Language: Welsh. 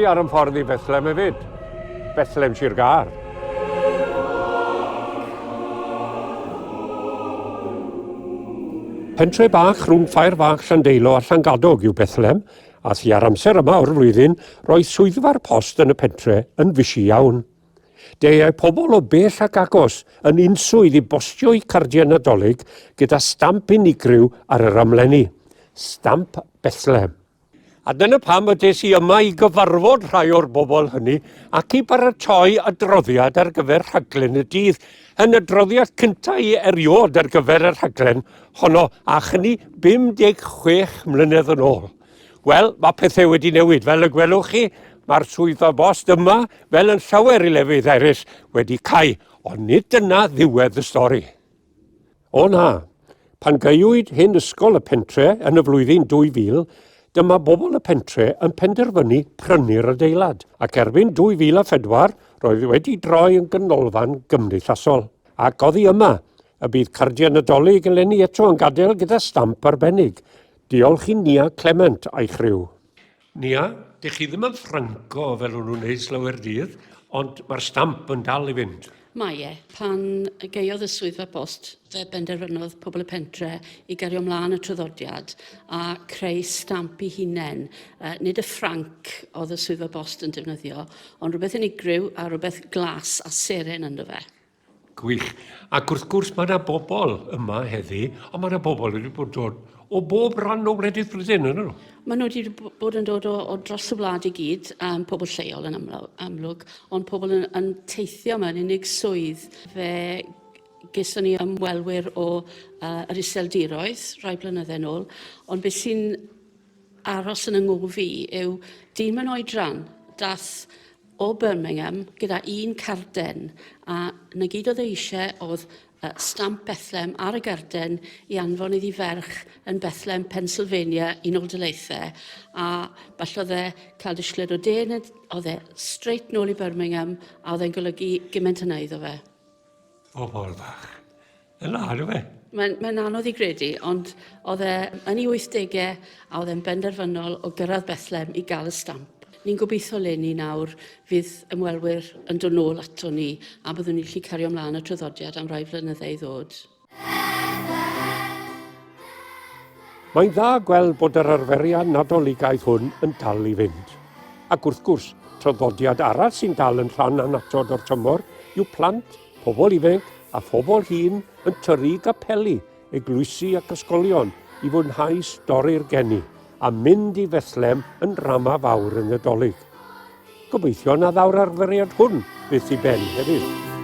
ar y ffordd i Bethlehem hefyd. Bethlehem Sir Gar. Pentre bach rhwng Ffair Fach Llandeilo a Llangadog yw Bethlehem, a thi ar amser yma o'r flwyddyn, roedd swyddfa'r post yn y pentre yn fysi iawn. Deiau pobl o bell ac agos yn unswydd i bostio i cardiau Nadolig gyda stamp unigryw ar yr amlenni. Stamp Bethlehem. A dyna pam ydes i yma i gyfarfod rhai o'r bobl hynny ac i baratoi adroddiad ar gyfer rhaglen y dydd. Yn y droddiad cyntaf i eriod ar gyfer y rhaglen honno a chynnu 56 mlynedd yn ôl. Wel, mae pethau wedi newid. Fel y gwelwch chi, mae'r swyddfa bost yma, fel yn llawer i lefydd eraill, wedi cau, ond nid dyna ddiwedd y stori. O na, pan gaiwyd hyn ysgol y pentre yn y flwyddyn 2000, dyma bobl y pentre yn penderfynu prynu'r adeilad, ac erbyn 2004 roedd wedi droi yn ganolfan gymdeithasol. Ac oddi yma, y bydd cardiau Nadolig eleni eto yn gadael gyda stamp arbennig. Diolch i Nia Clement a'i chriw. Nia, dych chi ddim yn ffranco fel o'n nhw'n neud slawer dydd, ond mae'r stamp yn dal i fynd. Mae pan gaeodd y swyddfa post, fe benderfynodd pobl y pentre i gario ymlaen y traddodiad a creu stamp i hunain. Nid y ffranc oedd y swyddfa post yn defnyddio, ond rhywbeth unigryw a rhywbeth glas a seren ynddo fe. Gwych. Ac wrth gwrs mae yna bobl yma heddi, ond mae yna bobl wedi bod dod o bob rhan o wledydd Brydain yn nhw. Maen nhw wedi bod yn dod o dros y wlad i gyd, pobl lleol yn amlwg, ond pobl yn teithio mewn unig swydd. Fe geson ni ymwelwyr o yr Iseldiroedd rhai blynydde yn ôl, ond beth sy'n aros yn yngw fi yw dyn mewn oedran dath o Birmingham gyda un carden, a na gyd oedd eisiau oedd stamp Bethlehem ar y garden i anfon iddi ferch yn Bethlehem, Pennsylvania, Unol Daleithiau. A falle oedd e cael disgled o den, oedd e straight nôl i Birmingham, a oedd e'n golygu gymaint yna iddo fe. Bobl fach. Yn ar fe. Mae'n anodd i gredu, ond oedd e yn ei 80au a oedd e'n benderfynol o gyrraedd Bethlehem i gael y stamp. Ni'n gobeithio leni nawr fydd ymwelwyr yn dod nôl ato ni a byddwn ni'n gallu cario ymlaen y traddodiad am rai flynyddau i ddod. Mae'n dda gweld bod yr arferiad nadoligaidd hwn yn dal i fynd. Ac wrth gwrs, traddodiad arall sy'n dal yn rhan anatod o'r tymor yw plant, pobl ifanc a phobl hŷn yn tyrru gapeli, eglwysi ac ysgolion i fwynhau stori'r geni a mynd i Bethlehem yn rama fawr yn Nadolig. Gobeithio na ddaw'r arferiad hwn byth i ben hefyd.